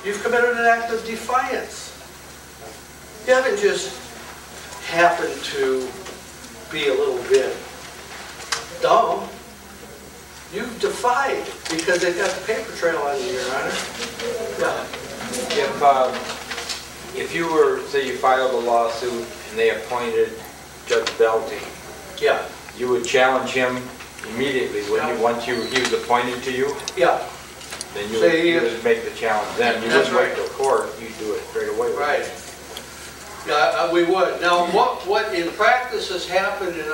you've committed an act of defiance. You haven't just happened to be a little bit dumb. You've defied because they've got the paper trail on you, Your Honor. Yeah. If you were, say you filed a lawsuit and they appointed Judge Belty, Yeah. you would challenge him immediately, wouldn't you, once he was appointed to you? Yeah. Then you would make the challenge then. You wouldn't wait till court, you'd do it straight away. Right. Yeah, we would. Now, what in practice has happened in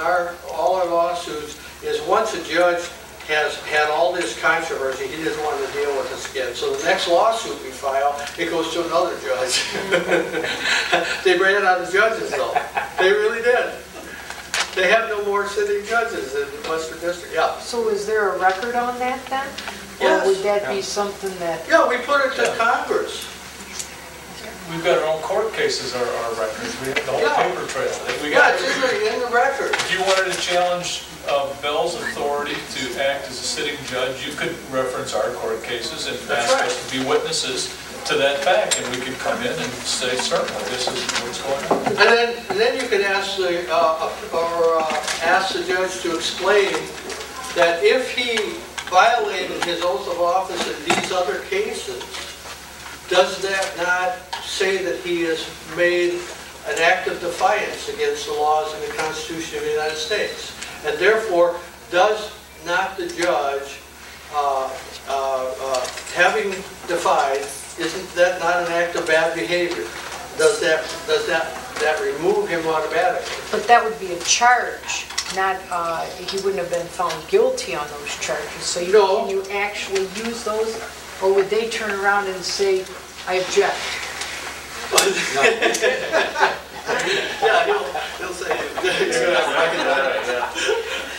all our lawsuits is once a judge has had all this controversy, he doesn't want to deal with us again. So the next lawsuit we file, it goes to another judge. They ran out of judges, though. They really did. They have no more sitting judges in Western District. Yeah. So is there a record on that then? Yes. Or would that be something that... Yeah, we put it to Congress. We've got our own court cases, our records. We have the whole paper trail. It's in the record. If you wanted to challenge Bell's authority to act as a sitting judge, you could reference our court cases and ask us to be witnesses to that fact, and we could come in and say, certainly, this is what's going on. And then you can ask ask the judge to explain that if he violated his oath of office in these other cases, does that not say that he has made an act of defiance against the laws and the Constitution of the United States? And therefore, does not the judge, having defied, isn't that not an act of bad behavior? Does that remove him automatically? But that would be a charge, not, he wouldn't have been found guilty on those charges. So can you actually use those? Or would they turn around and say, I object? Yeah, he'll say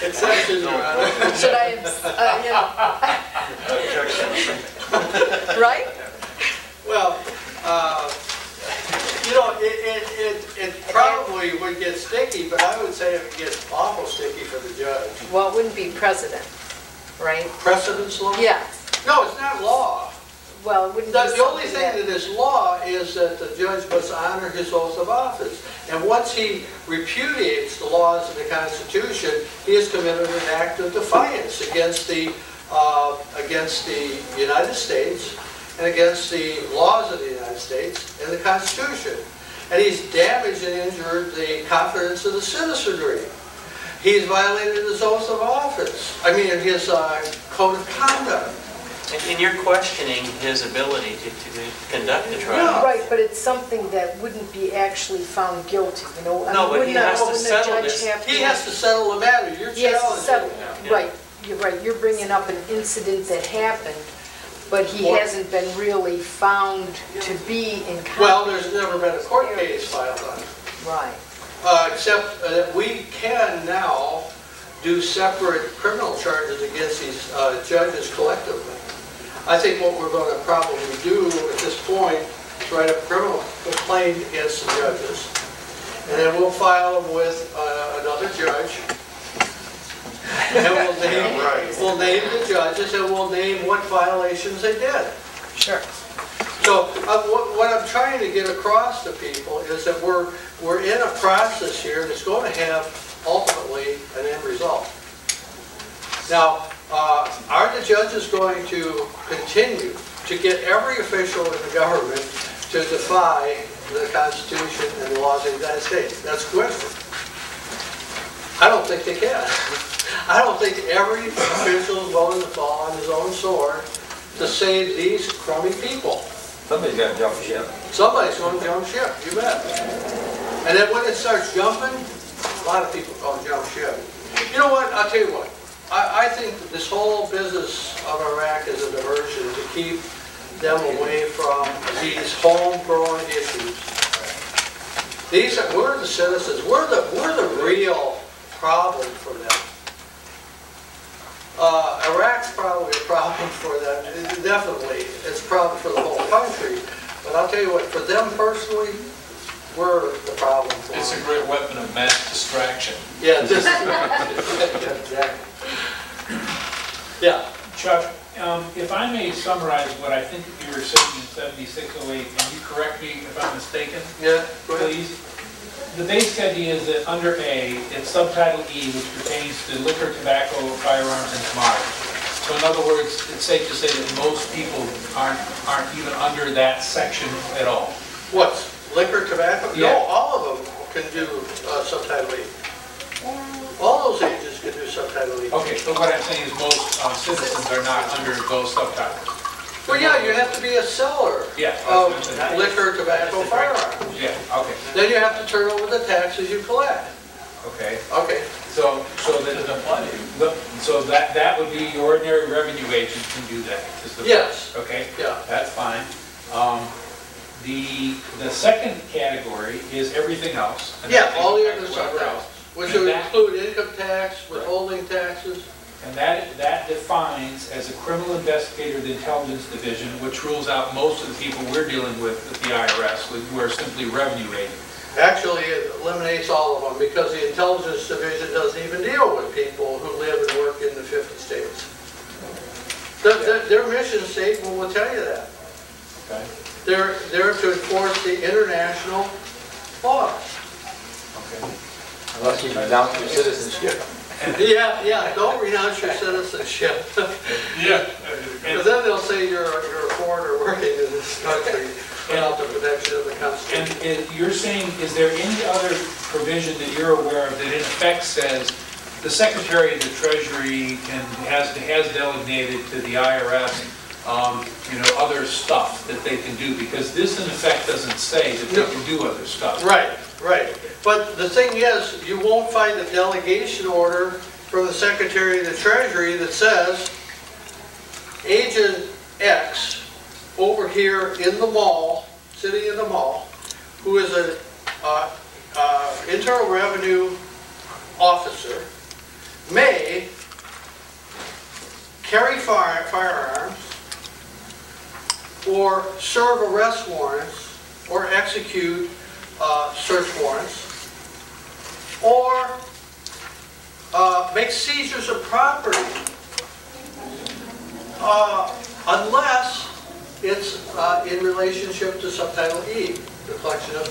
exception, Your Honor. Should I, right? Well, it probably would get sticky, but I would say it would get awful sticky for the judge. Well, it wouldn't be precedent, right? Precedence law? Yeah. No, it's not law. Well, it wouldn't be The only thing that is law is that the judge must honor his oath of office. And once he repudiates the laws of the Constitution, he has committed an act of defiance against the United States and against the laws of the United States and the Constitution. And he's damaged and injured the confidence of the citizenry. He's violated his oath of office. I mean, his code of conduct. And you're questioning his ability to conduct the trial. Yeah. Right, but it's something that wouldn't be actually found guilty, you know? No, but he has to settle this. He has to settle the matter. You're challenging him. Right, you're right. You're bringing up an incident that happened, but he hasn't been really found to be in conflict. Well, there's never been a court case filed on it. Right. Except that we can now do separate criminal charges against these judges collectively. I think what we're going to probably do at this point is write a criminal complaint against the judges, and then we'll file them with another judge, and we'll name the judges, and we'll name what violations they did. Sure. So what I'm trying to get across to people is that we're in a process here that's going to have ultimately an end result. Now, are the judges going to continue to get every official in the government to defy the Constitution and the laws of the United States? That's the question. I don't think they can. I don't think every official is willing to fall on his own sword to save these crummy people. Somebody's got to jump ship. Somebody's going to jump ship, you bet. And then when it starts jumping, a lot of people call it jump ship. You know what? I'll tell you what. I think that this whole business of Iraq is a diversion to keep them away from these homegrown issues. We're the citizens. We're the real problem for them. Iraq's probably a problem for them. Definitely, it's a problem for the whole country. But I'll tell you what, for them personally, we're the problem for them. It's a great weapon of mass distraction. Yeah, exactly. Yeah. Chuck, if I may summarize what I think you were saying in 7608, and you correct me if I'm mistaken, Yeah, go ahead. please. The basic idea is that under A, it's subtitle E, which pertains to liquor, tobacco, firearms, and commodities. So in other words, it's safe to say that most people aren't even under that section at all. What's, liquor, tobacco? Yeah. No, all of them can do Subtitle E. All those ages can do Subtitle E. Okay, so what I'm saying is most citizens are not under those subtitles. Well, yeah, you have to be a seller Yeah. of liquor, tobacco, firearms. Yeah, okay, Then you have to turn over the taxes you collect. okay. Okay, So that would be your ordinary revenue agent can do that? is the- yes, Okay, yeah. that's fine. The second category is everything else. and Yeah, that all the affects other whatever stuff, else. which And would that- include income tax, withholding taxes. And that defines as a criminal investigator the intelligence division, which rules out most of the people we're dealing with at the IRS, who are simply revenue agents. Actually, it eliminates all of them because the intelligence division doesn't even deal with people who live and work in the 50 states. Their mission statement will tell you that. Okay? They're to enforce the international laws. Okay. Unless you renounce your citizenship. Yeah, don't renounce your citizenship. Yeah. Because then they'll say you're a foreigner working in this country without the protection of the Constitution. And you're saying, is there any other provision that you're aware of that in effect says the Secretary of the Treasury has designated to the IRS, other stuff that they can do? Because this in effect doesn't say that they can do other stuff. Right. But the thing is, you won't find a delegation order from the Secretary of the Treasury that says, Agent X over here in the mall, sitting in the mall, who is an Internal Revenue officer, may carry firearms or serve arrest warrants or execute search warrants or make seizures of property unless it's in relationship to Subtitle E, the collection of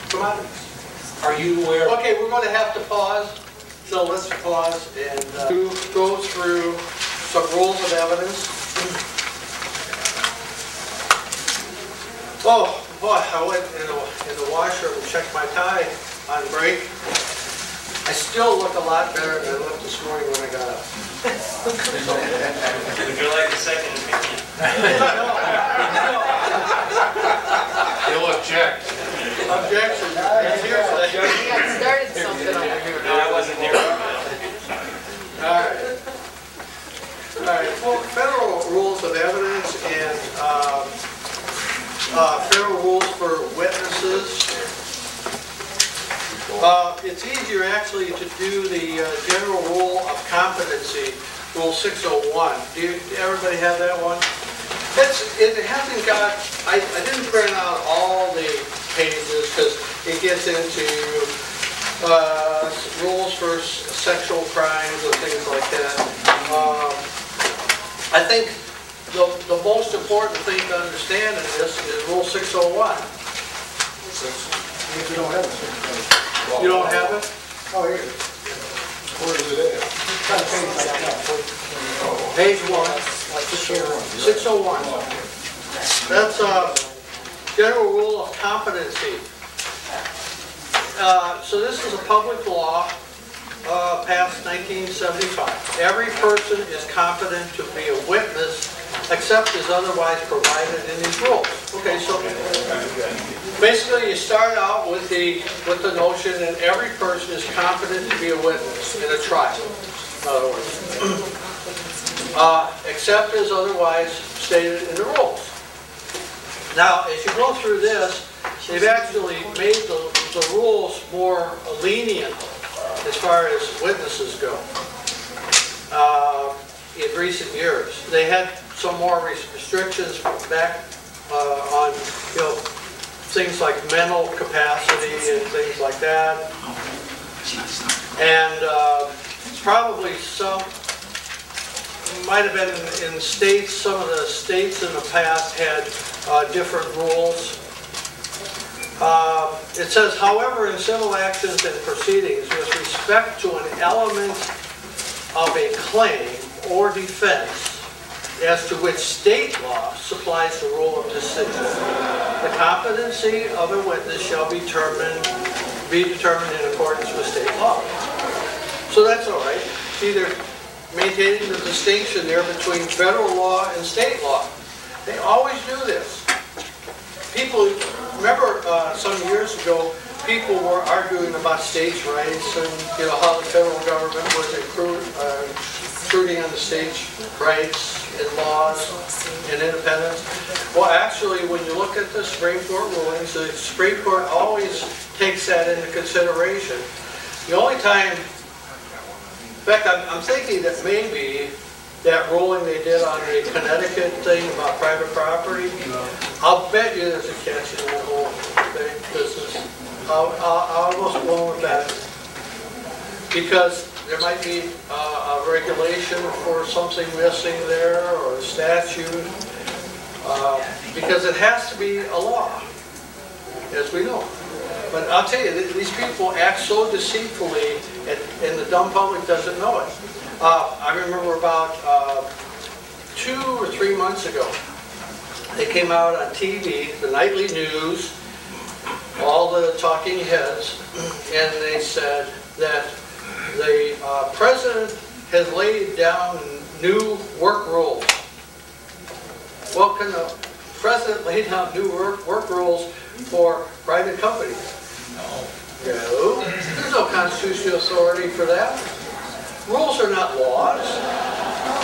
commodities. Are you aware? Okay, we're going to have to pause, so let's pause and go through some rules of evidence. Oh, boy, I went in the washroom and checked my tie on break. I still look a lot better than I looked this morning when I got up. Would you like a second opinion? He'll object. Objection. Seriously. You got started something over here. No, I wasn't there. All right, well, federal rules of evidence and federal rules for witnesses. It's easier actually to do the general rule of competency, Rule 601. Do everybody have that one? It hasn't got, I didn't print out all the pages because it gets into rules for sexual crimes and things like that. I think the most important thing to understand in this is Rule 601. If you don't have it. You don't have it? Oh, here. Where is it at? Page 1, 601. That's general rule of competency. So this is a public law passed 1975. Every person is competent to be a witness except as otherwise provided in these rules. Okay, so basically you start out with the notion that every person is competent to be a witness in a trial, in other words. Except as otherwise stated in the rules. Now, as you go through this, they've actually made the rules more lenient as far as witnesses go in recent years. They had some more restrictions back on, things like mental capacity and things like that. And probably some might have been in states, some of the states in the past had different rules. It says, however, in civil actions and proceedings with respect to an element of a claim or defense as to which state law supplies the rule of decision, the competency of a witness shall be determined in accordance with state law. So that's all right. See, they're maintaining the distinction there between federal law and state law. They always do this. People, remember some years ago, people were arguing about states' rights and how the federal government was intruding on the states' rights and laws and independence. Well, actually, when you look at the Supreme Court rulings, the Supreme Court always takes that into consideration. The only time, in fact, I'm thinking that maybe that ruling they did on the Connecticut thing about private property, I'll bet you there's a catch in that whole thing, business. I'll almost blow it back. Because there might be a regulation for something missing there, or a statute, because it has to be a law, as we know. But I'll tell you, these people act so deceitfully, and the dumb public doesn't know it. I remember about 2 or 3 months ago, they came out on TV, the nightly news, all the talking heads, and they said that the president has laid down new work rules. Well, can the president lay down new work rules for private companies? No. There's no constitutional authority for that. Rules are not laws.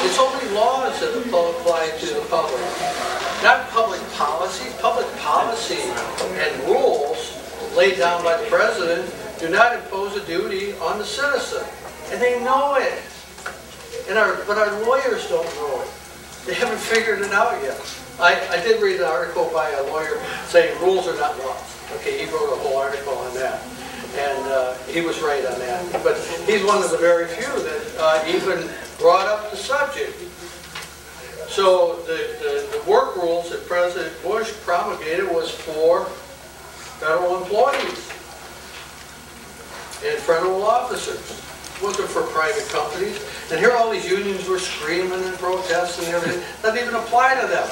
It's only laws that apply to the public, not public policy. Public policy and rules laid down by the president do not impose a duty on the citizen. And they know it. But our lawyers don't know it. They haven't figured it out yet. I did read an article by a lawyer saying rules are not laws. Okay, he wrote a whole article on that. And he was right on that. But he's one of the very few that even brought up the subject. So the work rules that President Bush promulgated was for federal employees and federal officers. It wasn't for private companies. And here all these unions were screaming and protesting and everything. That didn't even apply to them.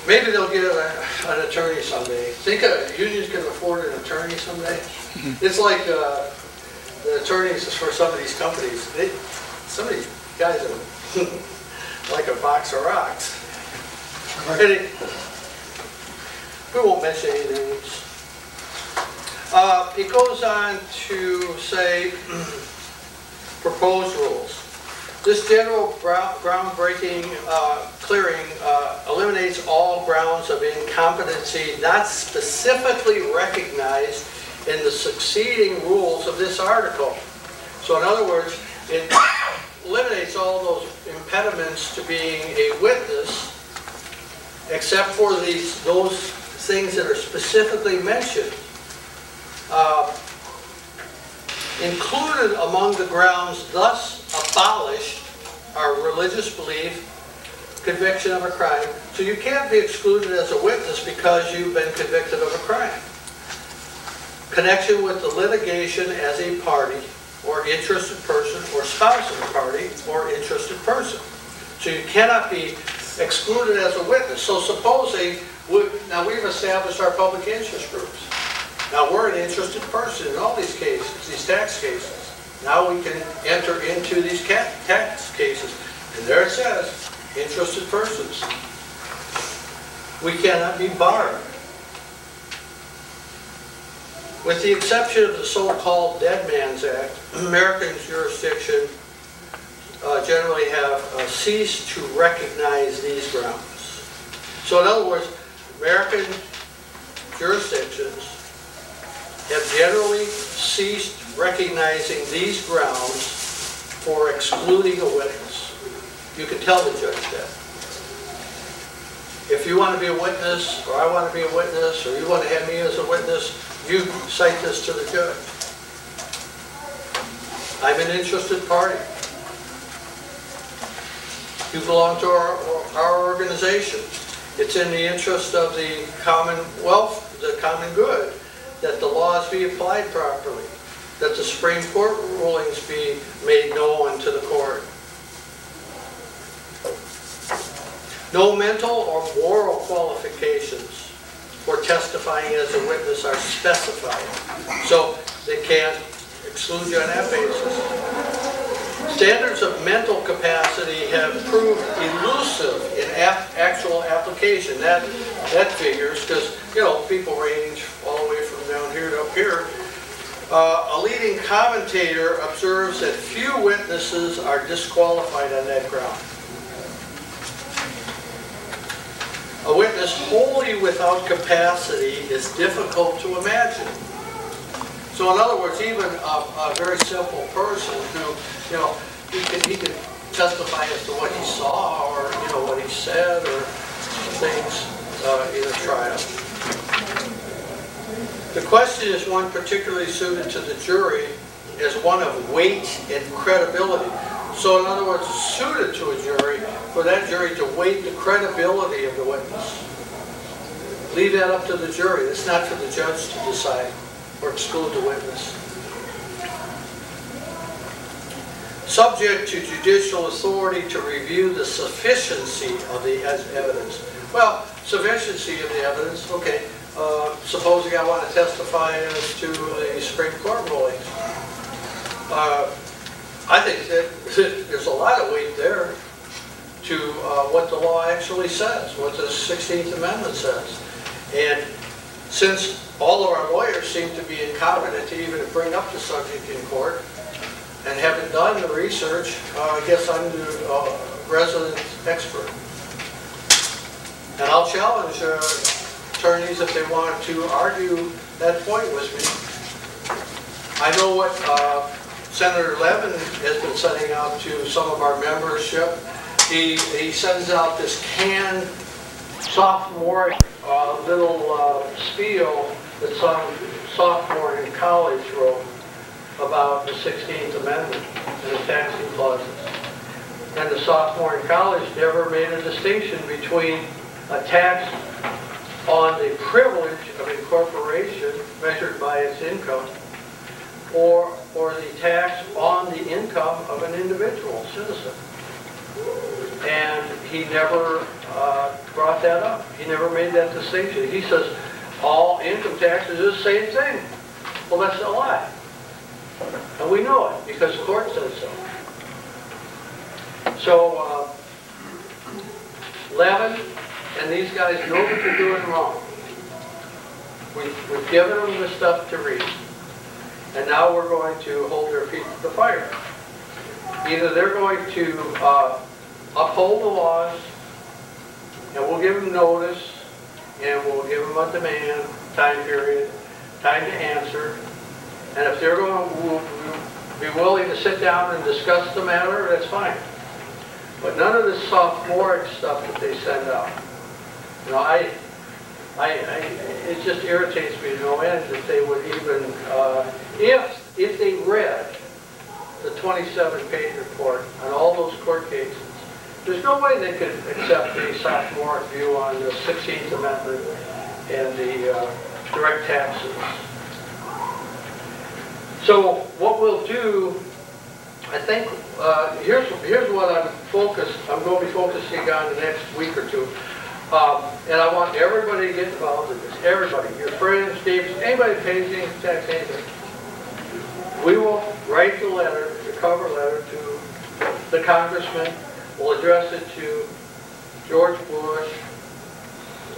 Maybe they'll get an attorney someday. Think unions can afford an attorney someday? It's like the attorneys for some of these companies. Some of these guys are like a box of rocks. We won't mention any names. It goes on to say proposed rules. This general groundbreaking clearing eliminates all grounds of incompetency not specifically recognized in the succeeding rules of this article. So in other words, it eliminates all those impediments to being a witness, except for those things that are specifically mentioned. Included among the grounds thus abolished are religious belief, conviction of a crime. So you can't be excluded as a witness because you've been convicted of a crime. Connection with the litigation as a party or interested person or spouse of a party or interested person. So you cannot be excluded as a witness. So supposing, now we've established our public interest groups. Now we're an interested person in all these cases, these tax cases. Now we can enter into these tax cases. And there it says, interested persons. We cannot be barred. With the exception of the so-called Dead Man's Act, American jurisdiction generally have ceased to recognize these grounds. So in other words, American jurisdictions have generally ceased recognizing these grounds for excluding a witness. You can tell the judge that. If you want to be a witness, or I want to be a witness, or you want to have me as a witness, you cite this to the judge. I'm an interested party. You belong to our organization. It's in the interest of the commonwealth, the common good, that the laws be applied properly, that the Supreme Court rulings be made known to the court. No mental or moral qualifications for testifying as a witness are specified, so they can't exclude you on that basis. Standards of mental capacity have proved elusive in actual application. That figures, because, you know, people range all the way from down here to up here. A leading commentator observes that few witnesses are disqualified on that ground. A witness wholly without capacity is difficult to imagine. So in other words, even a very simple person who, you know, he can testify as to what he saw or, you know, what he said or things in a trial. The question is one particularly suited to the jury as one of weight and credibility. So in other words, suited to a jury, for that jury to weight the credibility of the witness. Leave that up to the jury. It's not for the judge to decide or exclude the witness. Subject to judicial authority to review the sufficiency of the evidence. Well, sufficiency of the evidence, okay. Supposing I want to testify as to the Supreme Court ruling. I think that there's a lot of weight there to what the law actually says, what the 16th Amendment says. And since all of our lawyers seem to be incompetent to even bring up the subject in court, and haven't done the research, I guess I'm the resident expert. And I'll challenge attorneys if they want to argue that point with me. I know what Senator Levin has been sending out to some of our membership. He sends out this canned sophomore little spiel that some sophomore in college wrote about the 16th Amendment and the taxing clauses. And the sophomore in college never made a distinction between a tax on the privilege of incorporation measured by its income or the tax on the income of an individual citizen. And he never brought that up. He never made that distinction. He says all income taxes are the same thing. Well, that's a lie. And we know it because the court says so. So, Levin and these guys know what they're doing wrong. We've given them the stuff to read. And now we're going to hold their feet to the fire. Either they're going to uphold the laws, and we'll give them notice, and we'll give them a demand, time period, time to answer. And if they're going to be willing to sit down and discuss the matter, that's fine. But none of this sophomoric stuff that they send out. You know, it just irritates me to no end that they would even, if they read the 27-page report on all those court cases, there's no way they could accept a sophomoric view on the 16th Amendment and the direct taxes. So what we'll do, I think, here's what I'm going to be focusing on the next week or two. And I want everybody to get involved in this. Everybody, your friends, neighbors, anybody pays any tax, anything. We will write the letter, the cover letter to the congressman. We'll address it to George Bush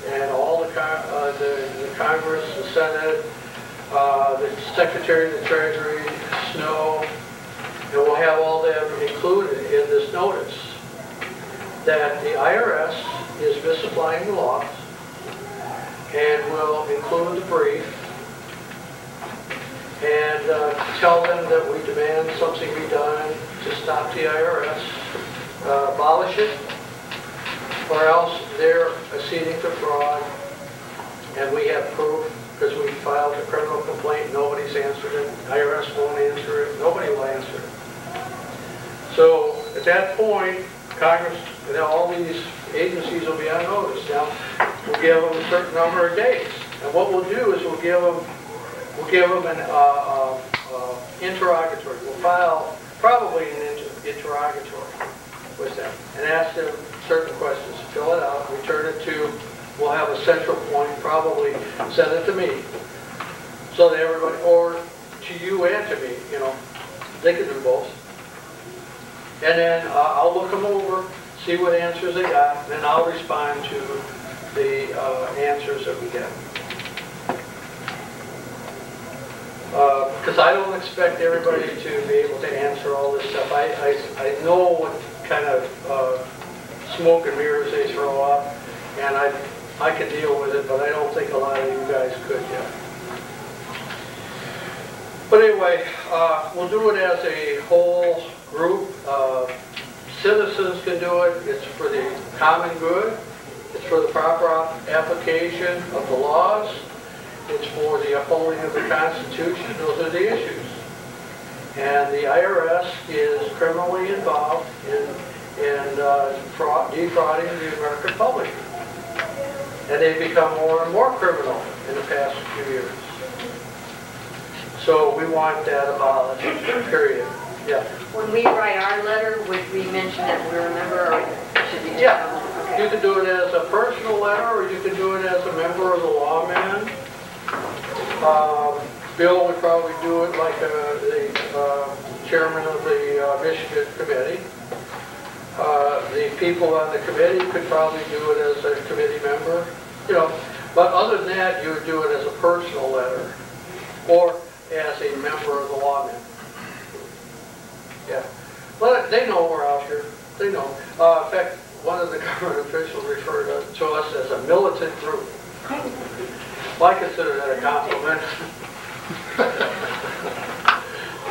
and all the Congress, the Senate, the Secretary of the Treasury, Snow, and we'll have all them included in this notice that the IRS is misapplying the laws, and we'll include the brief and tell them that we demand something be done to stop the IRS, abolish it, or else they're acceding to fraud, and we have proof because we filed a criminal complaint, nobody's answered it, IRS won't answer it, nobody will answer it. So at that point, Congress, all these agencies will be on notice. Now, we'll give them a certain number of days. And what we'll do is we'll give them an interrogatory. We'll file probably an interrogatory with them and ask them certain questions. Fill it out, return it to, we'll have a central point, probably send it to me. So that everybody, or to you and to me, they can do both. And then I'll look them over, see what answers they got, and then I'll respond to the answers that we get. Because I don't expect everybody to be able to answer all this stuff. I know what kind of smoke and mirrors they throw up, and I can deal with it, but I don't think a lot of you guys could yet. But anyway, we'll do it as a whole group. Citizens can do it. It's for the common good. It's for the proper application of the laws. It's for the upholding of the Constitution. Those are the issues. And the IRS is criminally involved in defrauding the American public. And they've become more and more criminal in the past few years. So we want that abolished, period. Yeah. When we write our letter, would we mention that we're a member, or should we? Yeah. Okay. You can do it as a personal letter, or you can do it as a member of the lawman. Bill would probably do it like the chairman of the Michigan committee. The people on the committee could probably do it as a committee member. But other than that, you would do it as a personal letter, or as a member of the lawman. Yeah. Well, they know we're out here. They know. In fact, one of the government officials referred to us as a militant group. Well, I consider that a compliment.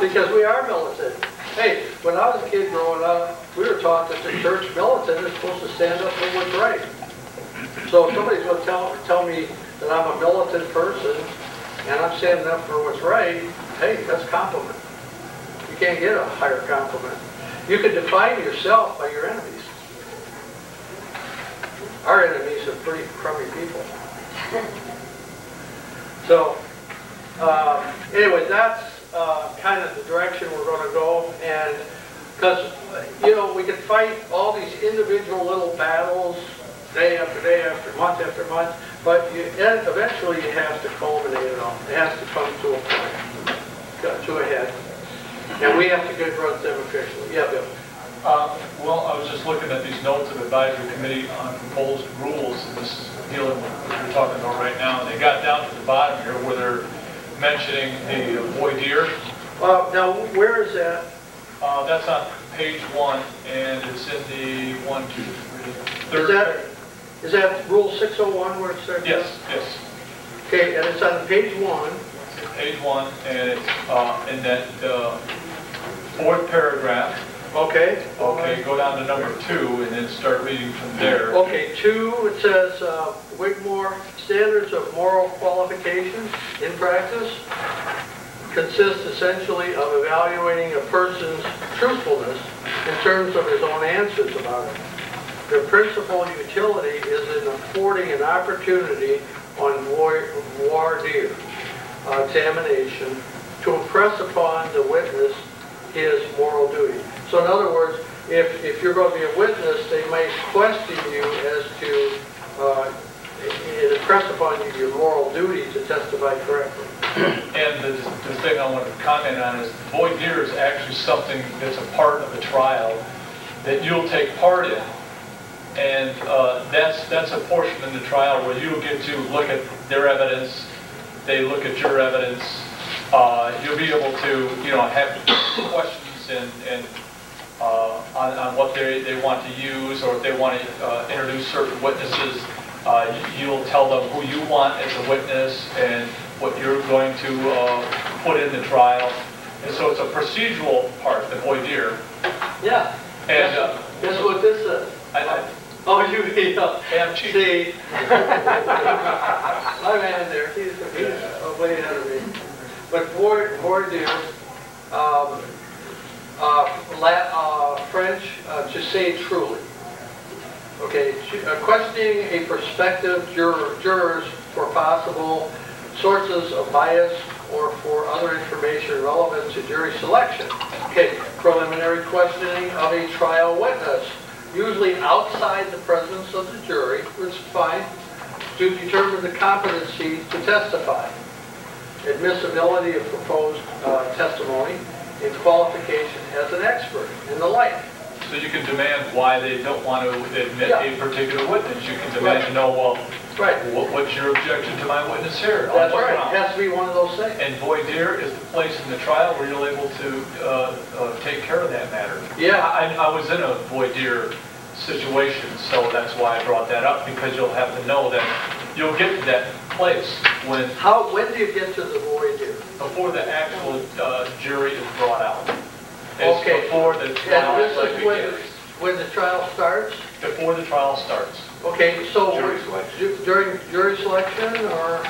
Because we are militant. Hey, when I was a kid growing up, we were taught that the church militant is supposed to stand up for what's right. So if somebody's going to tell me that I'm a militant person, and I'm standing up for what's right, hey, that's a compliment. You can't get a higher compliment. You can define yourself by your enemies. Our enemies are pretty crummy people. So, anyway, that's kind of the direction we're going to go. And because, we can fight all these individual little battles day after month after month, but eventually you have to culminate it all. It has to come to a point, to a head. And we have to confront them officially. Yeah, Bill. Well, I was just looking at these notes of advisory committee on proposed rules, and this is dealing with what we're talking about right now. And they got down to the bottom here where they're mentioning the voir dire. Now, where is that? That's on page 1, and it's in the 1, 2, 3, third. Is that Rule 601 where it says? Yes. Okay, and it's on page 1. Page 1, and it's in that fourth paragraph. Okay. Okay, go down to number 2 and then start reading from there. Okay, 2, it says Wigmore standards of moral qualifications in practice consist essentially of evaluating a person's truthfulness in terms of his own answers about it. Their principal utility is in affording an opportunity on voir dire examination to impress upon the witness his moral duty. So in other words, if you're going to be a witness, they might question you as to impress upon you your moral duty to testify correctly. And the thing I want to comment on is voir dire is actually something that's a part of a trial that you'll take part in. And that's a portion in the trial where you'll get to look at their evidence, they look at your evidence. You'll be able to, have questions and on what they want to use, or if they want to introduce certain witnesses, you'll tell them who you want as a witness and what you're going to put in the trial. And so it's a procedural part, the voir dire. Yeah. And guess what this is? Oh, you am cheap. See, my man there, he's way ahead of me. But voir dire, French, to say truly. Okay, questioning a prospective jurors for possible sources of bias or for other information relevant to jury selection. Okay, preliminary questioning of a trial witness, usually outside the presence of the jury, which is fine, to determine the competency to testify, admissibility of proposed testimony, and qualification as an expert, and the like. So you can demand why they don't want to admit Yeah. a particular witness. You can demand to know, well, Right. what's your objection to my witness here? On That's what right. It ground? has to be one of those things. And voir dire is the place in the trial where you're able to take care of that matter. Yeah. I was in a voir dire situation, so that's why I brought that up, because you'll have to know that you'll get to that place when When do you get to the voir dire? before the actual jury is brought out. It's Okay. before the trial And this is actually begins. when the trial starts? Before the trial starts. Okay, so Jury selection. during jury selection, or?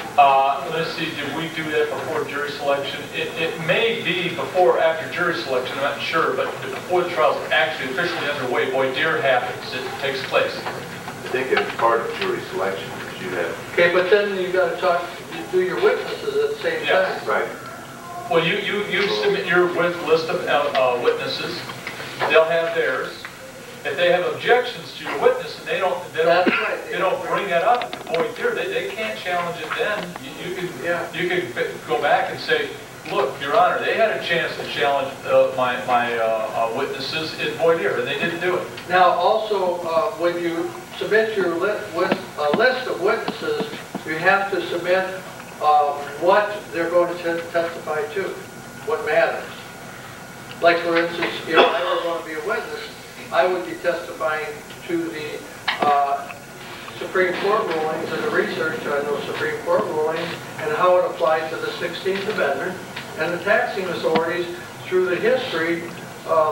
Let's see, did we do that before jury selection? It may be before or after jury selection, I'm not sure, but before the trial's actually officially underway, voir dire happens, it takes place. I think it's part of jury selection, because you have. Okay, but then you gotta do your witnesses at the same Yes. time. Right. Well, you submit your list of witnesses, they'll have theirs. If they have objections to your witness and they That's right. don't bring that up at the voir dire, they can't challenge it then. Yeah. You could go back and say, look, Your Honor, they had a chance to challenge my witnesses in voir dire, and they didn't do it. Now, also, when you submit your list of witnesses, you have to submit what they're going to testify to, what matters. Like, for instance, if I were going to be a witness, I would be testifying to the Supreme Court rulings and the research on those Supreme Court rulings and how it applies to the 16th Amendment and the taxing authorities through the history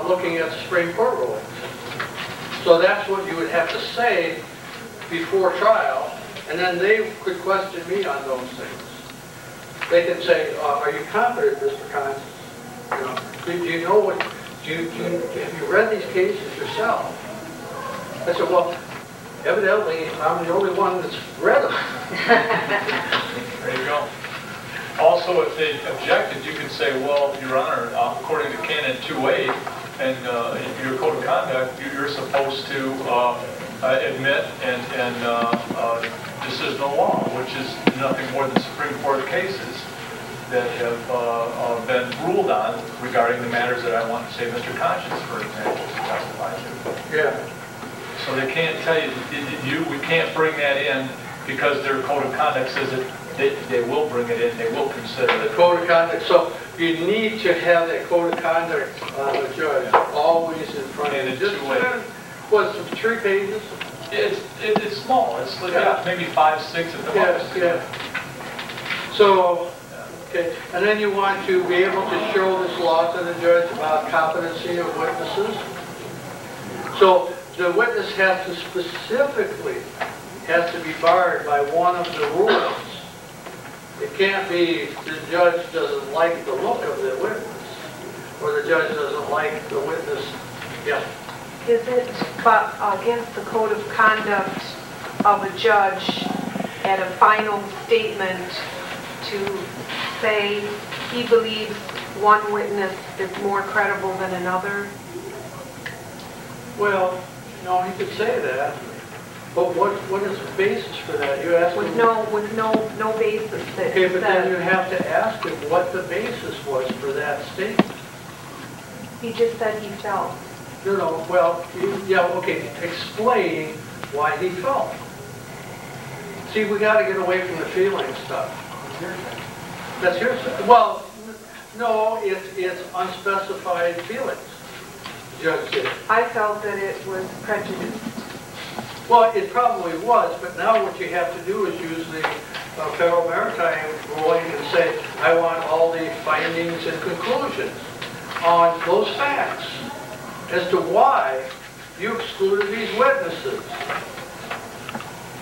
looking at the Supreme Court rulings. So that's what you would have to say before trial, and then they could question me on those things. They could say, are you confident, Mr. Conces? You know, do you know what, have you read these cases yourself? I said, well, evidently, I'm the only one that's read them. There you go. Also, if they objected, you can say, well, Your Honor, according to Canon 2A and your code of conduct, you're supposed to admit and decisional law, which is nothing more than Supreme Court cases that have been ruled on regarding the matters that I want to say Mr. Conscience, for example, to testify to. Yeah. So they can't tell you, we can't bring that in because their code of conduct says that they will bring it in, they will consider The it. code of conduct. So you need to have that code of conduct on the judge always in front of And you. it's Just, two-way. what's it, 3 pages? It's small, it's like, Yeah. maybe 5, 6 at the most. Yeah. So, okay, and then you want to be able to show this law to the judge about competency of witnesses. So the witness has to specifically, has to be barred by one of the rules. It can't be the judge doesn't like the look of the witness, or the judge doesn't like the witness. Yeah. Is it against the code of conduct of a judge at a final statement to say he believes one witness is more credible than another? Well, no, he could say that, but what is the basis for that? You ask With him. no basis that Okay, but then you says, have to ask him what the basis was for that statement. he just said he felt. No, well, yeah, okay, explain why he felt. See, we gotta get away from the feeling stuff. That's hearsay. Well, no, it's unspecified feelings. Judge said. I felt that it was prejudiced. Well, it probably was, but now what you have to do is use the Federal Maritime ruling and say, I want all the findings and conclusions on those facts as to why you excluded these witnesses.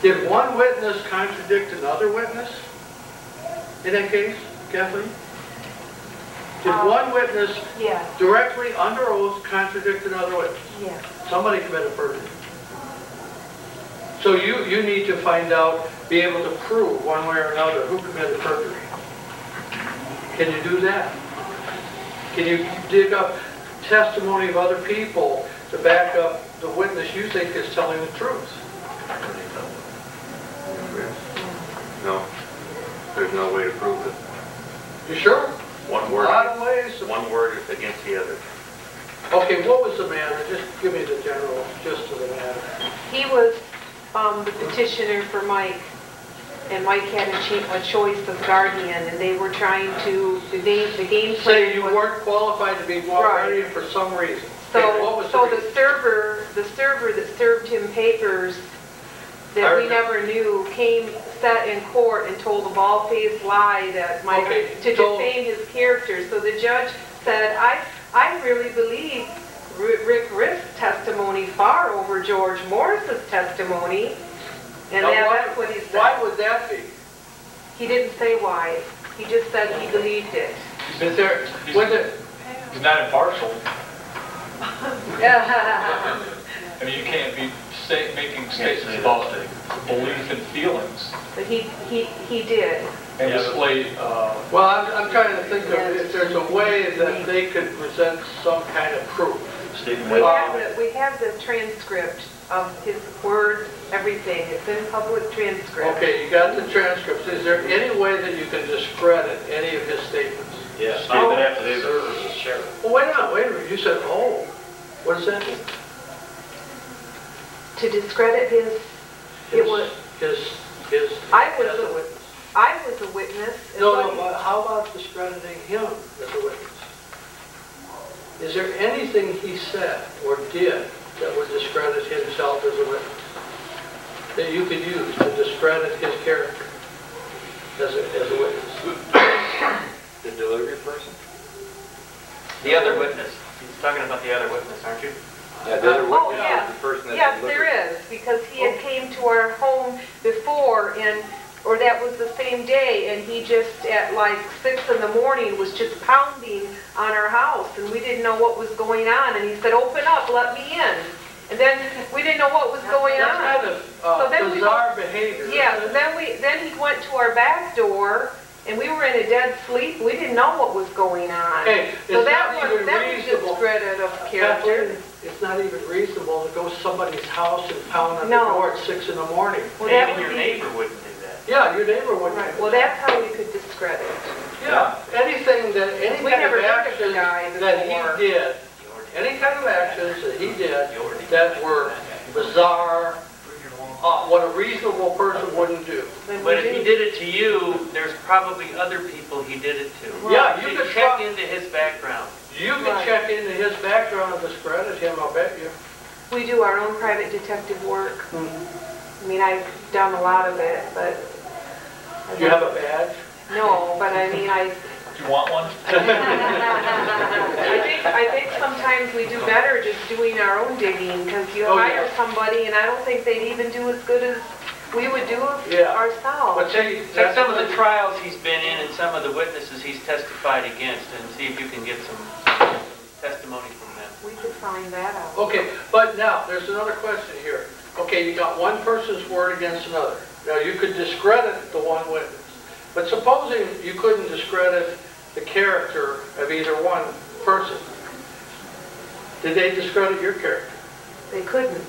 Did one witness contradict another witness in that case, Kathleen? Did one witness Yes, directly under oath contradict another witness? yes. Somebody committed perjury. So you need to find out, be able to prove one way or another who committed perjury. Can you do that? Can you dig up testimony of other people to back up the witness you think is telling the truth? No, there's no way to prove it. You sure? One A word, lot of ways. one word against the other. Okay, what was the matter? Just give me the general gist of the matter. He was the petitioner for Mike, and Mike had a choice of guardian, and they were trying to, the game plan Say you was- weren't qualified to be guardian for some reason. Okay, what was So the the reason? server that served him papers that we never knew sat in court and told a bald-faced lie that Mike, Okay, to told- defame his character. So the judge said, I really believe Rick Riff's testimony far over George Morris's testimony. And Now, that's what he said. Why would that be? He didn't say why. He just said he believed it. Is there, was it, He's not impartial. Yeah. I mean, you can't be making statements about belief and feelings But he did. and display, well, I'm trying to think of if there's a way that they could present some kind of proof. We have the transcript of his words, everything. It's in public transcript. Okay, you got the transcripts. Is there any way that you can discredit any of his statements? Yes, Oh. statement after the sheriff. Well, wait a minute. You said, oh, what does that mean? To discredit his, it was, His, I was as a a- witness. I was a witness. and No, what- but how about discrediting him as a witness? Is there anything he said or did that would discredit himself as a witness? That you could use to discredit his character as a witness? The delivery person? The other witness. He's talking about the other witness, aren't you? Yeah, the other Oh, witness yeah. is the person that Yes, delivered. there is, because he had came to our home before, or that was the same day, and he just, at like 6 in the morning, was just pounding on our house, and we didn't know what was going on, and he said, open up, let me in. And then, we didn't know what was going That's on. kind of So then we bizarre behavior. Yeah, isn't and it? then he went to our back door, and we were in a dead sleep, we didn't know what was going on. Hey, So it's that not was even reasonable. discredit of character. Kathleen, it's not even reasonable to go to somebody's house and pound on the No. door at 6 in the morning. Well, that Even would your be- neighbor wouldn't do that. Yeah, your neighbor wouldn't. Right, well, that's how we could discredit. Yeah, anything that, any We kind never of heard of the action guy that before. he did, any kind of actions that he did that were bizarre, what a reasonable person wouldn't do. Then But we if he do. did it to you, there's probably other people he did it to. Yeah, you could check try- into his background. You can Right. check into his background and discredit him, I'll bet you. We do our own private detective work. I mean, I've done a lot of it, but. Do you have a badge? No, but I mean, do you want one? I think sometimes we do better just doing our own digging, because you Oh, hire yeah. somebody, and I don't think they'd even do as good as we would do it Yeah. ourselves. But see, Check some of the trials he's been in and some of the witnesses he's testified against and see if you can get some testimony from them. We could find that out. Okay, but now, there's another question here. Okay, you got one person's word against another. Now, you could discredit the one witness. But supposing you couldn't discredit the character of either one person, did they discredit your character? They couldn't.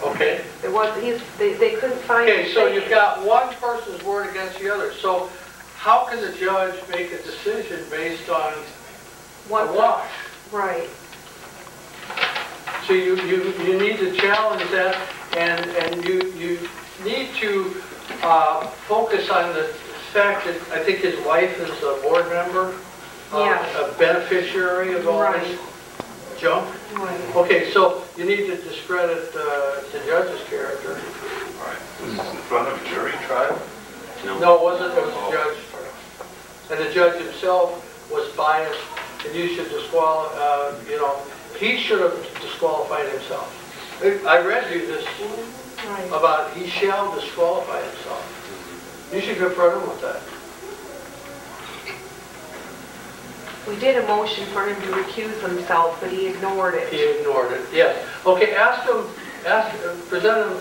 Okay. It was, they couldn't find. Okay, so anything. you've got one person's word against the other. So how can the judge make a decision based on One a wash? Right. So you need to challenge that, and you need to focus on the fact that I think his wife is a board member, Yeah. a beneficiary of all Right. this junk. Right. Okay, so you need to discredit the judge's character. All right, was this in front of a jury trial? No, it wasn't, it was a judge. And the judge himself was biased, and you should disqualify, he should have disqualified himself. I read you this Right. about he shall disqualify himself. You should confront him with that. We did a motion for him to recuse himself, but he ignored it. He ignored it, yes. Okay, ask him for the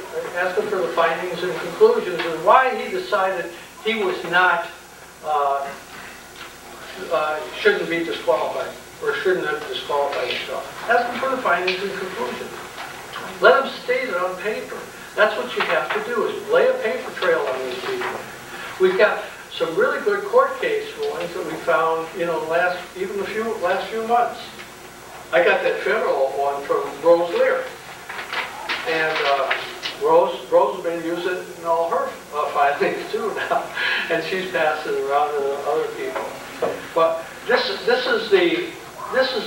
findings and conclusions and why he decided he was not, shouldn't be disqualified, or shouldn't have disqualified himself. Ask him for the findings and conclusions. Let him state it on paper. That's what you have to do, is lay a paper trail on these people. We've got some really good court case rulings that we found, you know, last few months. I got that federal one from Rose Lear. And Rose has been using it in all her filings too now, and she's passing it around to other people. But this is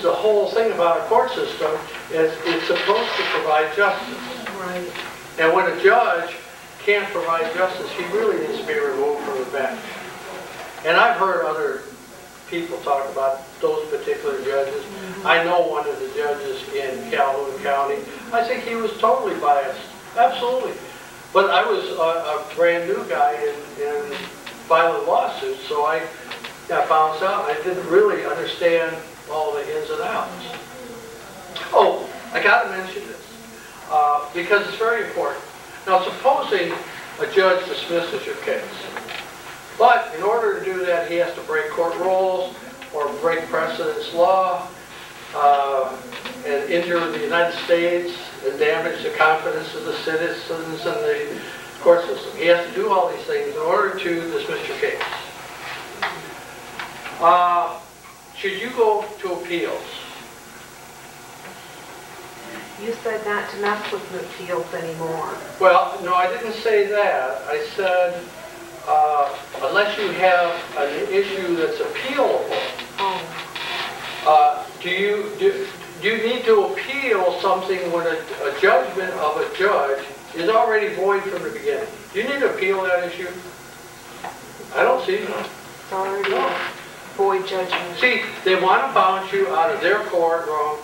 the whole thing about a court system, is it's supposed to provide justice. Right. And when a judge can't provide justice, he really needs to be removed from the bench. And I've heard other people talk about those particular judges. I know one of the judges in Calhoun County. I think he was totally biased, absolutely. But I was a brand new guy in filing lawsuits, so I got bounced out. I didn't really understand all the ins and outs. Oh, I got to mention this because it's very important. Now, supposing a judge dismisses your case, but in order to do that, he has to break court rules or break precedence law and injure the United States and damage the confidence of the citizens and the court system. He has to do all these things in order to dismiss your case. Should you go to appeals? You said not to mess with the appeals anymore. Well, no, I didn't say that. I said unless you have an issue that's appealable. Do you need to appeal something when a judgment of a judge is already void from the beginning? Do you need to appeal that issue? I don't see it. It's already void judgment. See, they want to bounce you out of their courtroom,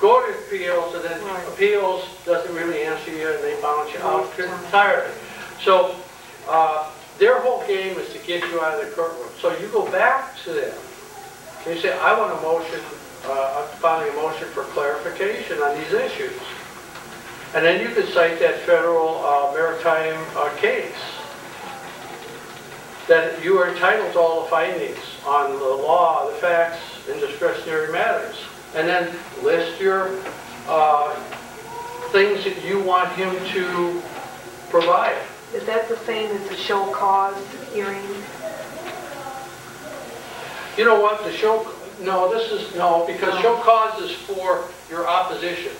go to appeals, and then appeals doesn't really answer you, and they bounce you out entirely. So their whole game is to get you out of the courtroom. So you go back to them, and you say, I want a motion, I'm filing a motion for clarification on these issues. And then you could cite that federal maritime case, that you are entitled to all the findings on the law, the facts, and discretionary matters. And then list your things that you want him to provide. Is that the same as the show cause hearing? You know what, the show, no, because show cause is for your opposition.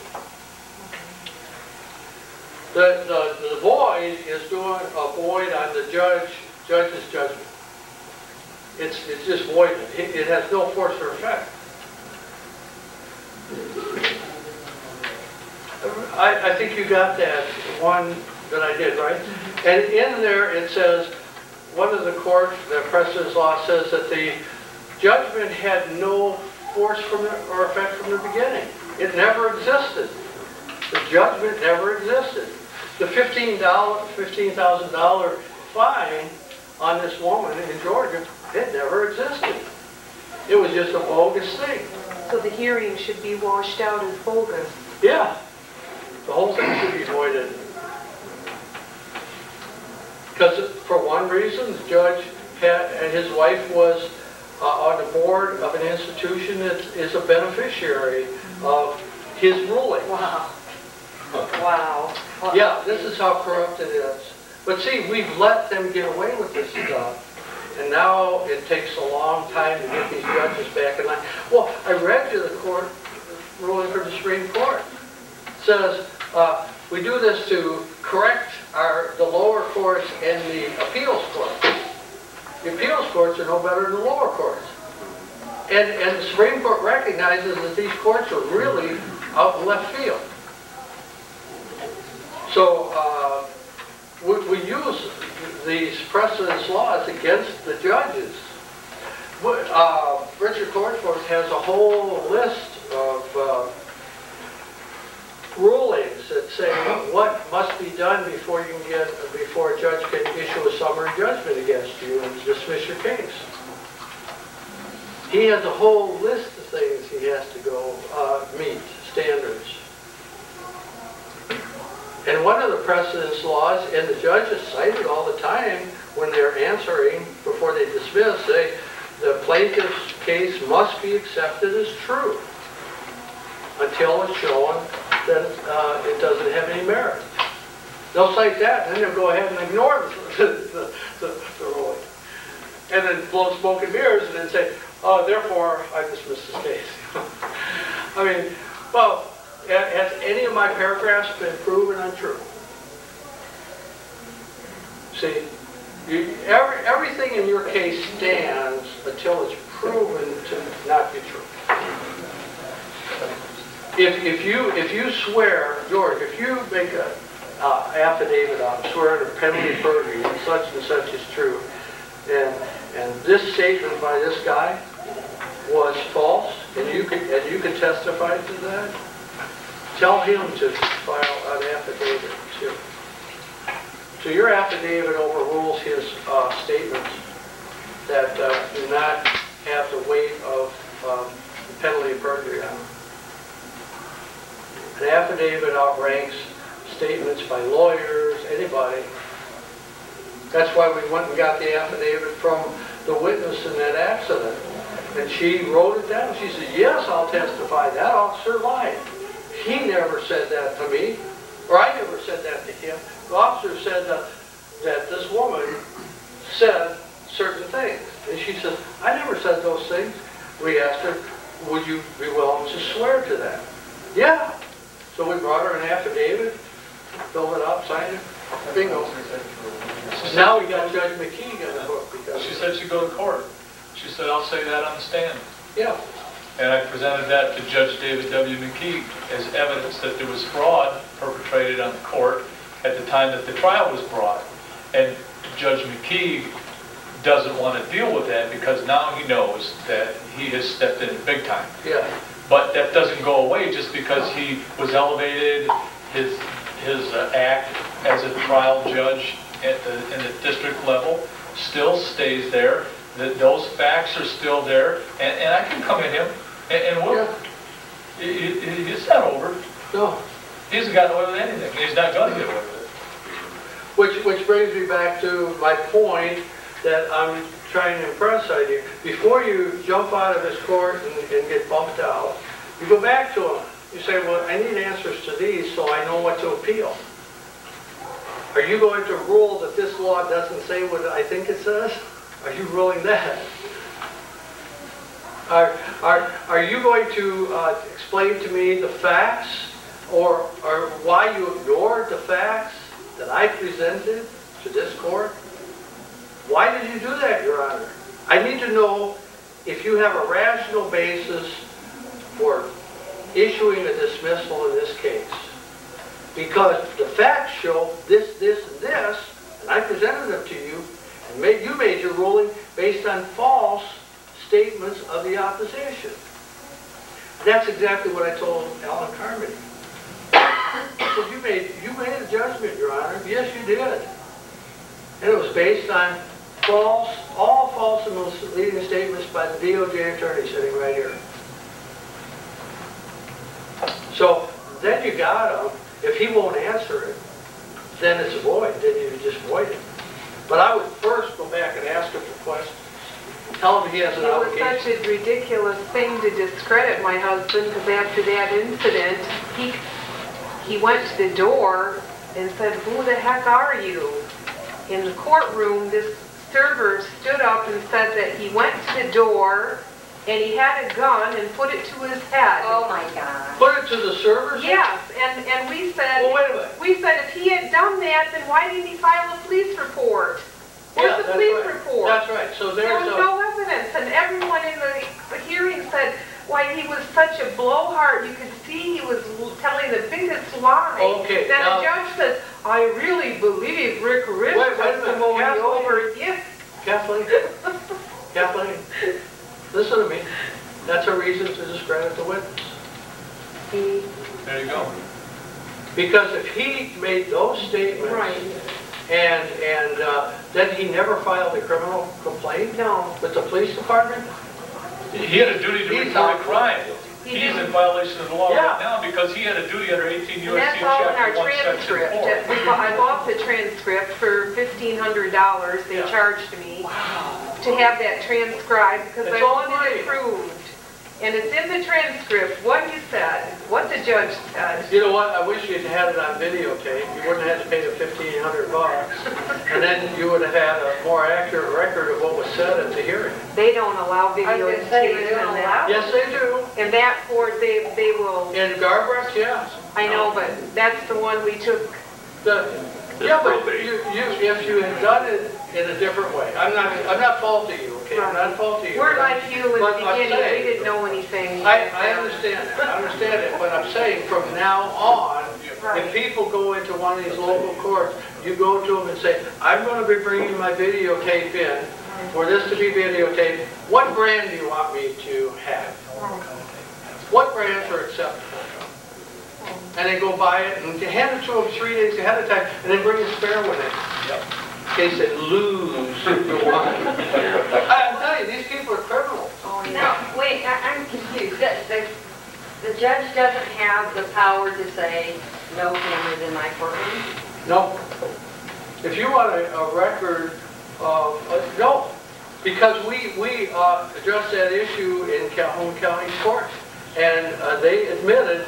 The void is doing a void on the judge's judgment. It's just void. It has no force or effect. I think you got that one that I did, right? And in there it says, one of the precedence law says that the judgment had no force or effect from the beginning. It never existed. The judgment never existed. The $15,000 fine on this woman in Georgia, it never existed. It was just a bogus thing. So the hearing should be washed out as bogus. Yeah. The whole thing should be voided. Because for one reason, the judge and his wife was on the board of an institution that is a beneficiary of his ruling. Wow. Wow. Yeah, this is how corrupt it is. But see, we've let them get away with this stuff. And now it takes a long time to get these judges back in line. Well, I read you the court ruling from the Supreme Court. It says, we do this to correct the lower courts and the appeals courts. The appeals courts are no better than the lower courts. And the Supreme Court recognizes that these courts are really out in left field. So we use these precedence laws against the judges. Richard Courtsworth has a whole list of rulings that say what must be done before a judge can issue a summary judgment against you and dismiss your case. He has a whole list of things he has to go meet, standards. And one of the precedence laws, and the judges cite it all the time when they're answering before they dismiss, say the plaintiff's case must be accepted as true until it's shown that it doesn't have any merit. They'll cite that, and then they'll go ahead and ignore the ruling. And then blow smoke and mirrors and then say, oh, therefore, I dismiss this case. I mean, well, has any of my paragraphs been proven untrue? See, everything in your case stands until it's proven to not be true. If you swear, George, if you make an affidavit on swearing to penalty of perjury and such is true, and this statement by this guy was false, and you can testify to that, tell him to file an affidavit too. So your affidavit overrules his statements that do not have the weight of the penalty of perjury on them. An affidavit outranks statements by lawyers, anybody. That's why we went and got the affidavit from the witness in that accident. And she wrote it down. She said, yes, I'll testify. That officer lied. He never said that to me, or I never said that to him. The officer said that this woman said certain things. And she said, I never said those things. We asked her, would you be willing to swear to that? Yeah. So we brought her an affidavit, filled it out, signed it. Bingo. Now we got Judge McKee on the hook. Because She said she'd go to court. She said, I'll say that on the stand. yeah. And I presented that to Judge David W. McKee as evidence that there was fraud perpetrated on the court at the time that the trial was brought. And Judge McKee doesn't want to deal with that because now he knows that he has stepped in big time. Yeah. But that doesn't go away just because he was elevated, his act as a trial judge in the district level still stays there. Those facts are still there, and I can come at him, and we'll, it's not over. No. He hasn't gotten away with anything. He's not going to get away with it. Which brings me back to my point that I'm trying to impress on you. Before you jump out of this court and get bumped out, you go back to him. You say, well, I need answers to these so I know what to appeal. Are you going to rule that this law doesn't say what I think it says? Are you ruling that? Are you going to explain to me the facts or why you ignored the facts that I presented to this court? Why did you do that, Your Honor? I need to know if you have a rational basis for issuing a dismissal in this case. Because the facts show this, and this, and I presented them to you, and you made your ruling based on false statements of the opposition. That's exactly what I told Alan Carmody. So you made a judgment, Your Honor. Yes, you did. And it was based on all false and misleading statements by the DOJ attorney sitting right here. So then you got him. If he won't answer it, then it's a void. Then you just void it. But I would first go back and ask him for questions. Tell him he has an obligation. It was such a ridiculous thing to discredit my husband because after that incident, he went to the door and said, who the heck are you? In the courtroom, this server stood up and said that he went to the door and he had a gun and put it to his head. Oh my God. Put it to the servers? Yes, and we said, well, wait a minute. We said if he had done that, then why didn't he file a police report? Where's the police report? That's right. So there was no evidence, and everyone in the hearing said why he was such a blowhard. You could see he was telling the biggest lie. Okay. Then the judge says, I really believe Rick Ritt's testimony over you. Kathleen, Kathleen, listen to me. That's a reason to discredit the witness. There you go. Because if he made those statements, right. and then he never filed a criminal complaint no. with the police department, He had a duty to report a crime. He's in violation of the law Yeah. right now because he had a duty under 18 And U.S.C. that's all in our Chapter 1, Section transcript. 4. I bought the transcript for $1,500, they charged me to have that transcribed because I It's all wanted free. it proved. And it's in the transcript, what you said, what the judge said. You know what, I wish you'd had it on videotape, you wouldn't have had to pay the $1,500, and then you would have had a more accurate record of what was said at the hearing. They don't allow I video was gonna say, tapes they don't on that. Yes, they do. And that court, they will, In Garbrandt, yeah. I know, but that's the one we took. Yeah, but if you had done it in a different way, I'm not faulting you, okay? I'm not faulting you. We're like you in the But I'm beginning, we saying- didn't know anything. I understand that, I understand it, but I'm saying from now on, if people go into one of these local courts, you go to them and say, I'm going to be bringing my videotape in, for this to be videotaped, what brand do you want me to have? What brands are acceptable? And they go buy it and hand it to them 3 days ahead of time, and then bring a spare one in. In case they lose the one. I'm telling you, these people are criminals. No, wait, I'm confused. The judge doesn't have the power to say, no cameras in my courtroom? No. If you want a record of, no. Because we addressed that issue in Calhoun County Court, and they admitted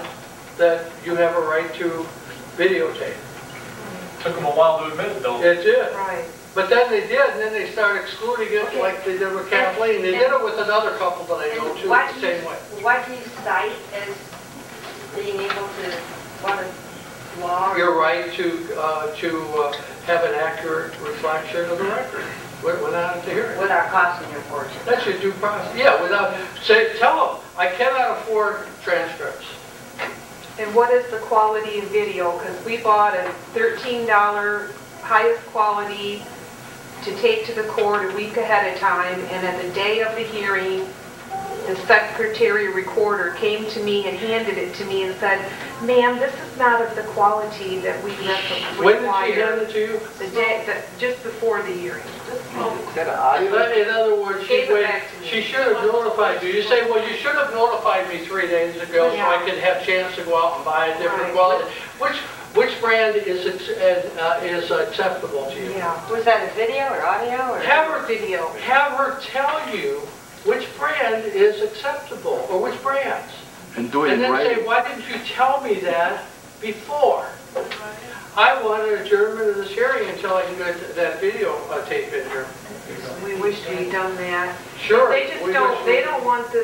that you have a right to videotape. Took them a while to admit it, though. It did. Right. But then they did, and then they started excluding it like they did with Kathleen. They did it with another couple that I know too, the same way. What do you cite as being able to, what a law? Your right to have an accurate reflection of the record without it to hear it. Without costing your fortune. That's your due process. Yeah, without, tell them, I cannot afford transcripts. And what is the quality of video? Because we bought a $13 highest quality to take to the court a week ahead of time, and at the day of the hearing, the secretary recorder came to me and handed it to me and said, ma'am, this is not of the quality that we require. When did she hand it to you? The day, just before the hearing. In other words, she should have notified you. You say, well, you should have notified me 3 days ago so I could have a chance to go out and buy a different quality. Which brand is acceptable to you? Yeah. Was that a video or audio or? Have her tell you which brand is acceptable, or which brands. And do it in then writing. say, why didn't you tell me that before? I want an adjournment of this hearing until I can get that video tape in here. We wish we'd done that. Sure. They just don't, they don't want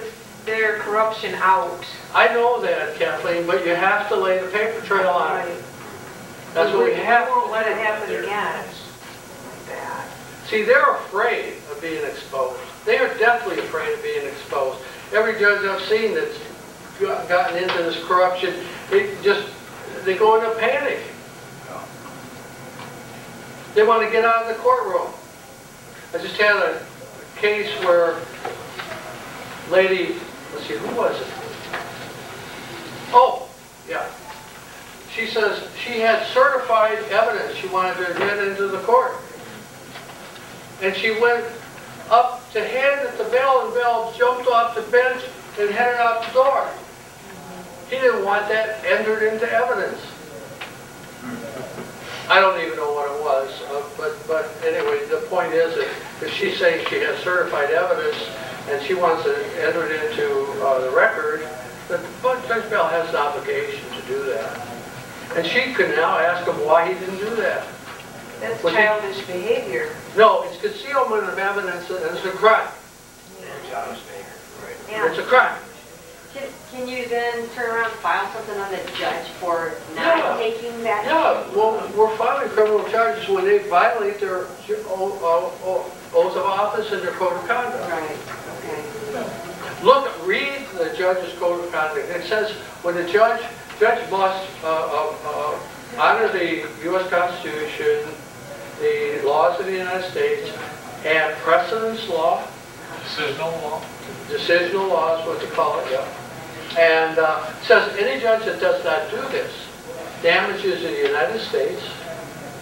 their corruption out. I know that, Kathleen, but you have to lay the paper trail on it. That's what we have to do. We won't let it happen again. Like that. See, they're afraid of being exposed. They are definitely afraid of being exposed. Every judge I've seen that's gotten into this corruption, they go into panic. They want to get out of the courtroom. I just had a case where lady, let's see, who was it? Oh, yeah. She says she had certified evidence she wanted to admit into the court. And she went up to hand it to Bill, and Bill jumped off the bench and headed out the door. He didn't want that entered into evidence. I don't even know what it was, but anyway, the point is that if she's saying she has certified evidence and she wants to enter it into the record, but Judge Bell has an obligation to do that. And she can now ask him why he didn't do that. That's childish behavior. No, it's concealment of evidence, and it's a crime. Yeah. It's a crime. Can you then turn around and file something on the judge for not taking that? Yeah, well, we're filing criminal charges when they violate their oath of office and their code of conduct. Right, okay. Look, read the judge's code of conduct. It says when the judge must honor the U.S. Constitution, the laws of the United States, and precedence law. Decisional law. Decisional law is what they call it, yeah. And it says any judge that does not do this damages the United States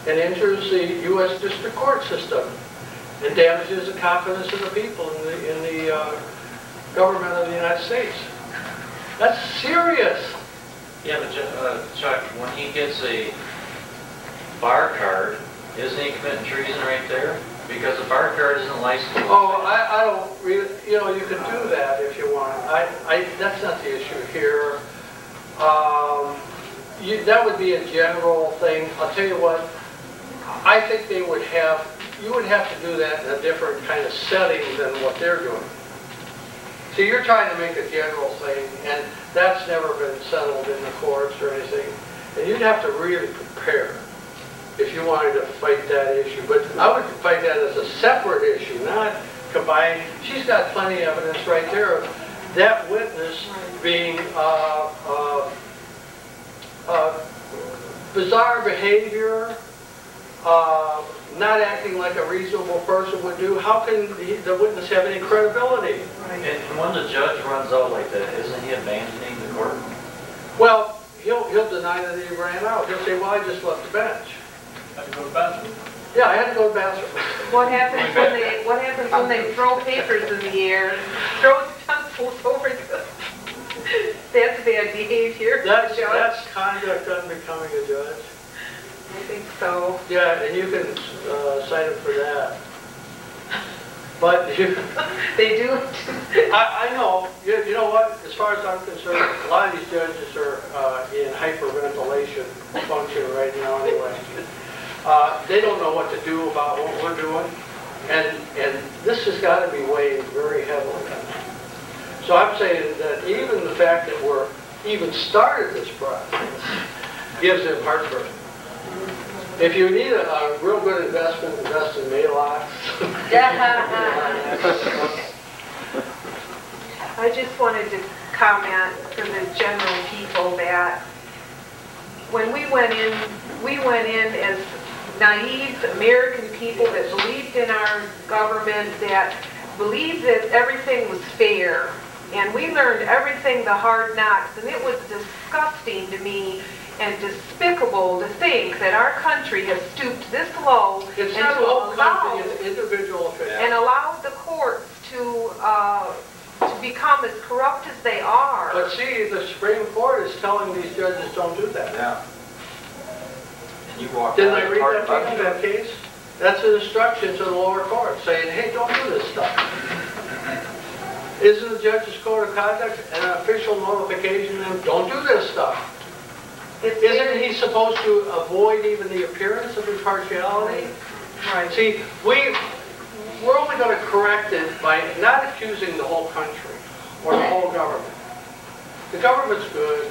and injures the U.S. District Court system and damages the confidence of the people in the government of the United States. That's serious. Yeah, but Chuck, when he gets a bar card, isn't he committing treason right there? Because the bar card isn't licensed. Oh, I don't really, you know, you can do that if you want. That's not the issue here. That would be a general thing. I'll tell you what, I think you would have to do that in a different kind of setting than what they're doing. So you're trying to make a general thing, and that's never been settled in the courts or anything. And you'd have to really prepare if you wanted to fight that issue. But I would fight that as a separate issue, not combined. She's got plenty of evidence right there of that witness being bizarre behavior, not acting like a reasonable person would do. How can the witness have any credibility? And when the judge runs out like that, isn't he abandoning the court? Well, he'll deny that he ran out. He'll say, well, I just left the bench. Had to go to the bathroom. Yeah, I had to go to the bathroom. What happens when they throw papers in the air, throw pencils over the... That's bad behavior. That's conduct unbecoming a judge. I think so. Yeah, and you can cite him for that. But They do. I know. You know what? As far as I'm concerned, a lot of these judges are in hyperventilation function right now anyway. They don't know what to do about what we're doing, and this has got to be weighed very heavily on them. So I'm saying that even the fact that we're even started this process gives them heartburn. If you need a real good investment, invest in Maalox. I just wanted to comment for the general people that when we went in as naive American people that believed in our government, that believed that everything was fair. And we learned everything the hard knocks, and it was disgusting to me and despicable to think that our country has stooped this low It's not the whole country, it's individual affairs. and allowed the courts to become as corrupt as they are. But see, the Supreme Court is telling these judges don't do that. Yeah. And you walk Didn't out I of read the park that to you in that case? That's an instruction to the lower court saying, hey, don't do this stuff. Isn't the judge's code of conduct an official notification to them, don't do this stuff? Isn't he supposed to avoid even the appearance of impartiality? Right. See, we're only going to correct it by not accusing the whole country or the whole government. The government's good.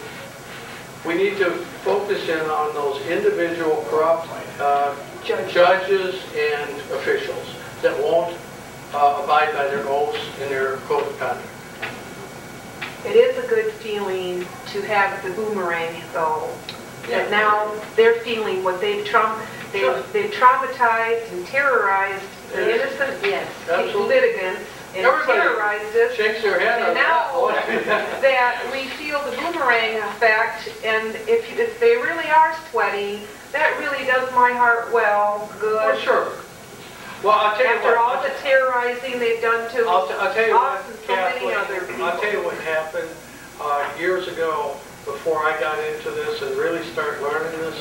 We need to focus in on those individual corrupt judges and officials that won't abide by their oaths and their code of conduct. It is a good feeling to have the boomerang, though. That now they're feeling what they've traumatized and terrorized the innocent litigants and terrorized us. Shakes their head and on now that. that we feel the boomerang effect, and if they really are sweating, that really does my heart good. For sure. Well, I'll tell you After what. all the terrorizing they've done to I'll tell you what, us and so many other Kathleen, people. I'll tell you what happened years ago before I got into this and really started learning this.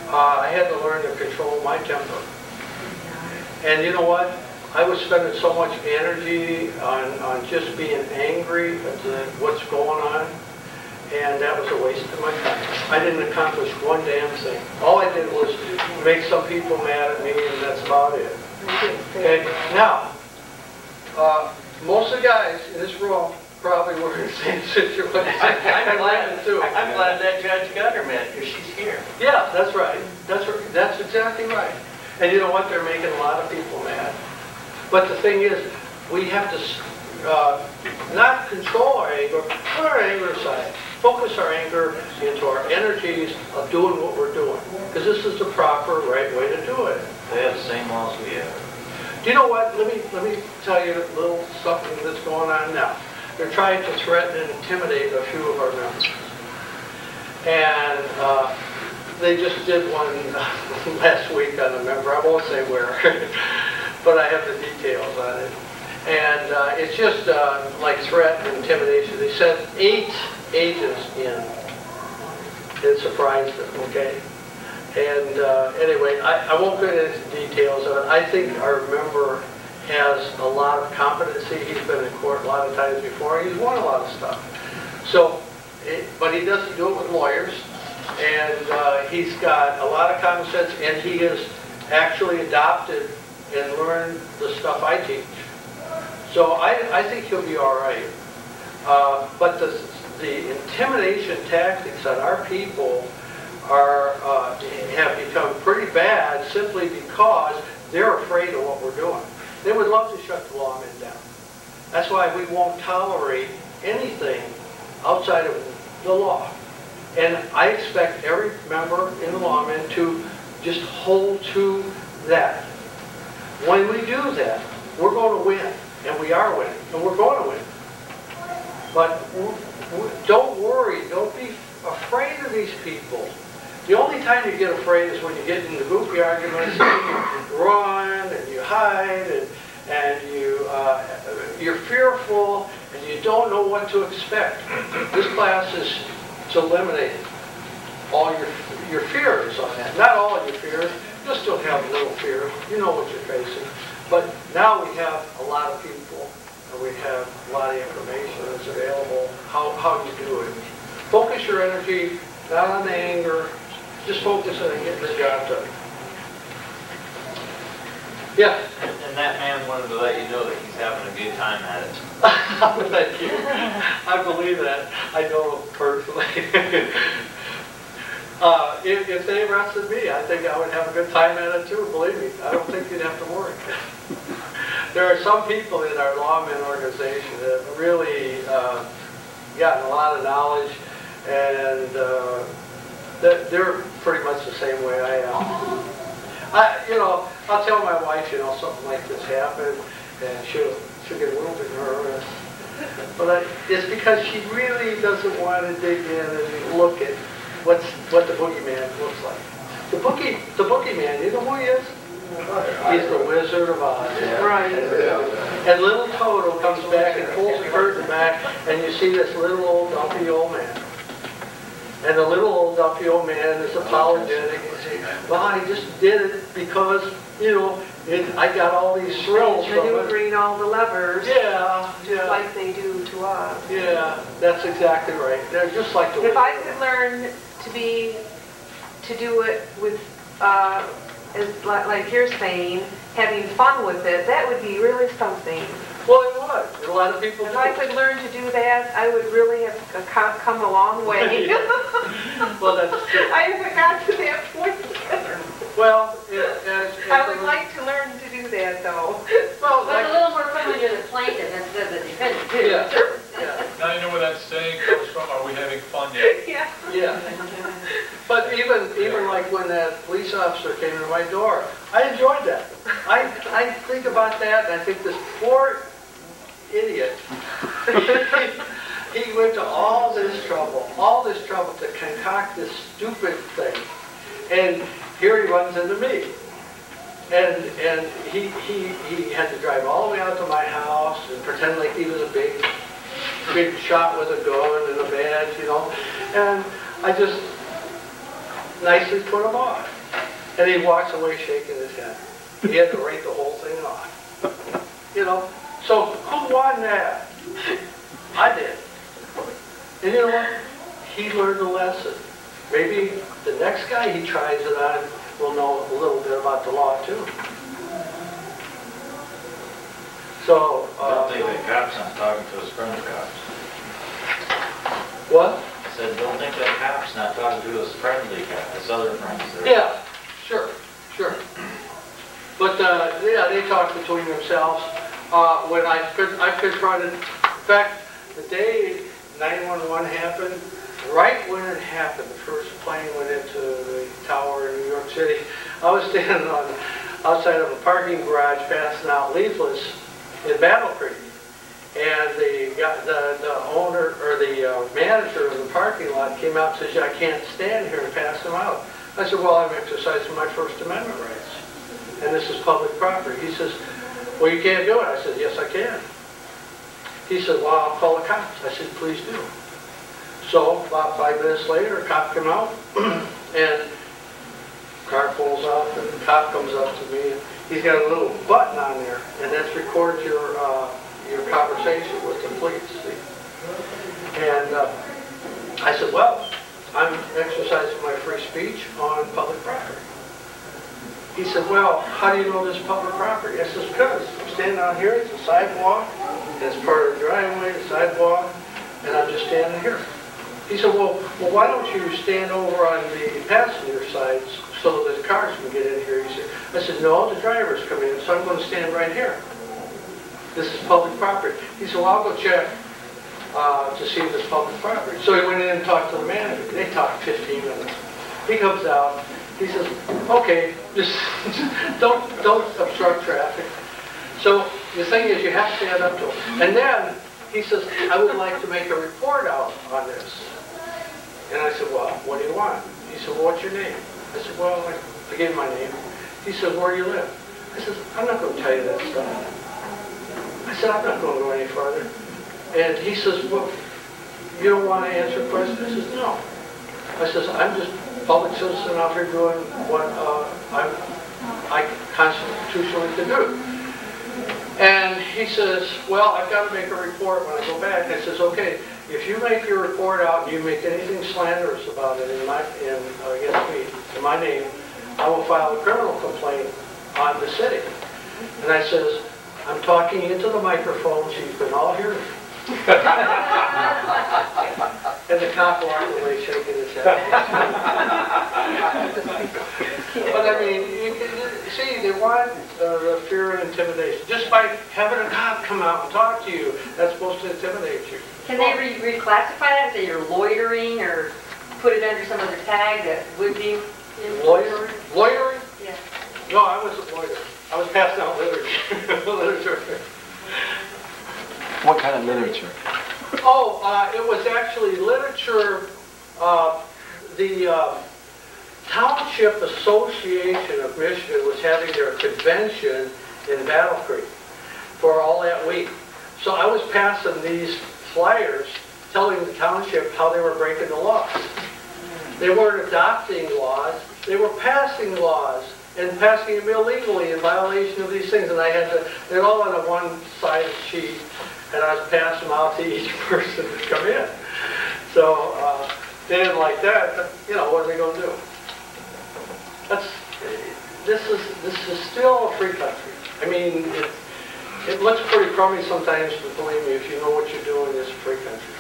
I had to learn to control my temper. And you know what? I was spending so much energy on just being angry at what's going on, and that was a waste of my time. I didn't accomplish one damn thing. All I did was make some people mad at me, and that's about it. Okay, now, most of the guys in this room probably were in the same situation. I'm glad that Judge got her mad, because she's here. Yeah, that's right. That's exactly right. And you know what? They're making a lot of people mad. But the thing is, we have to not control our anger, put our anger aside. Focus our anger into our energies of doing what we're doing. Because this is the proper, right way to do it. They have the same laws we have. Do you know what? Let me tell you a little something that's going on now. They're trying to threaten and intimidate a few of our members. And they just did one last week on a member. I won't say where, but I have the details on it. And it's just like threat and intimidation. They sent 8 agents in. It surprised them, okay? And anyway, I won't get into details of it. I think our member has a lot of competency. He's been in court a lot of times before. He's won a lot of stuff. So, but he doesn't do it with lawyers. And he's got a lot of common sense, and he has actually adopted and learned the stuff I teach. So I think he'll be all right. But the intimidation tactics on our people have become pretty bad simply because they're afraid of what we're doing. They would love to shut the lawmen down. That's why we won't tolerate anything outside of the law. And I expect every member in the lawmen to just hold to that. When we do that, we're going to win. And we are winning. And we're going to win. But don't worry. Don't be afraid of these people. The only time you get afraid is when you get into goofy arguments and you run and you hide and you're fearful and you don't know what to expect. This class is to eliminate all your fears on that. Not all of your fears. You'll still have a little fear. You know what you're facing. But now we have a lot of people and we have a lot of information that's available, how you do it. Focus your energy, not on the anger. Just focus on getting the job done. Yeah? And that man wanted to let you know that he's having a good time at it. Thank you. I believe that. I know him personally. If they arrested me, I think I would have a good time at it too, believe me. I don't think you'd have to worry. There are some people in our lawman organization that have really gotten a lot of knowledge, and they're pretty much the same way I am. I'll tell my wife, something like this happened, and she'll get a little bit nervous. But it's because she really doesn't want to dig in and look at what the boogeyman looks like. The boogeyman, you know who he is? He's the Wizard of Oz. Right. And little Toto comes back and pulls the curtain back, and you see this little old dumpy old man. And the little old dumpy old man is apologetic and saying, well, I just did it because, I got all these thrills from it. Maneuvering all the levers. Yeah. Just like they do to us. Yeah, that's exactly right. They're just like the If I could learn to do it with, like you're saying, having fun with it, that would be really something. Well, it would. A lot of people do. If I could learn to do that, I would really have come a long way. Well, that's true. I haven't got to that point yet. Well, I would like to learn to do that, though. Well, But a little more familiar to the plaintiff instead of the defendant, too. Yeah. Now you know where that saying comes from, are we having fun yet? Yeah. Yeah. But even like when that police officer came to my door, I enjoyed that. I think about that, and I think this poor idiot, he went to all this trouble to concoct this stupid thing. And here he runs into me. And he had to drive all the way out to my house and pretend like he was a big shot with a gun and a badge, And I just nicely put him on. And he walks away shaking his head. He had to write the whole thing off. So who won that? I did. And you know what? He learned a lesson. Maybe the next guy he tries it on will know a little bit about the law too. So, Don't think that cop's not talking to his friend cops. What? I said, don't think that cop's not talking to his friendly cop, his other friends there. Yeah, sure. But they talk between themselves. When I confronted, in fact, the day 911 happened, right when it happened, the first plane went into the tower in New York City, I was standing outside of a parking garage passing out leaflets in Battle Creek. And the owner, or the manager of the parking lot came out and says, I can't stand here and pass them out. I said, well, I'm exercising my First Amendment rights. And this is public property. He says, well, you can't do it. I said, yes, I can. He said, well, I'll call the cops. I said, please do. So about 5 minutes later, a cop came out, and car pulls up, and the cop comes up to me, and he's got a little button on there, and that records your conversation with the police. See? And I said, well, I'm exercising my free speech on public property. He said, well, how do you know this is public property? I said, because I'm standing out here, it's a sidewalk, and it's part of the driveway, the sidewalk, and I'm just standing here. He said, well, why don't you stand over on the passenger side so that the cars can get in here? He said, I said, no, the drivers come in, so I'm going to stand right here. This is public property. He said, well, I'll go check to see if it's public property. So he went in and talked to the manager. They talked 15 minutes. He comes out. He says, okay, just don't obstruct traffic. So the thing is, you have to stand up to him. And then he says, I would like to make a report out on this. And I said, well, what do you want? He said, well, what's your name? I said, well, I gave him my name. He said, where do you live? I said, I'm not going to tell you that stuff. I said, I'm not going to go any farther. And he says, well, you don't want to answer questions? I says, no. I says, I'm just a public citizen out here doing what I constitutionally can do. And he says, well, I've got to make a report when I go back. I says, okay, if you make your report out and you make anything slanderous about it against me, in my name, I will file a criminal complaint on the city. And I says, I'm talking into the microphone so you can all hear me. And the cop walked away shaking his head. But I mean, see, they want the fear and intimidation. Just by having a cop come out and talk to you, that's supposed to intimidate you. Can they reclassify that and say you're loitering or put it under some other tag that would be? Loitering? Loitering? Yeah. No, I wasn't loitering. I was passing out literature. What kind of literature? Oh, it was actually literature. The Township Association of Michigan was having their convention in Battle Creek for all that week. So I was passing these flyers telling the township how they were breaking the laws. They weren't adopting laws, they were passing laws and passing them illegally in violation of these things. And I had to, they're all on a one-sided sheet, and I was passing them out to each person to come in. So they didn't like that, but, you know, what are they going to do? This is still a free country. I mean, it looks pretty crummy sometimes, but believe me, if you know what you're doing, it's a free country.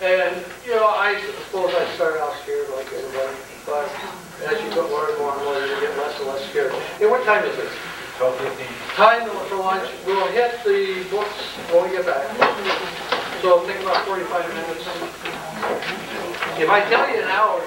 And, you know, I suppose I started out scared like everybody, but as you go more and more, you get less and less scared. Hey, what time is it? 12:15. Time for lunch. We'll hit the books when we get back. So it'll take about 45 minutes. If I tell you an hour,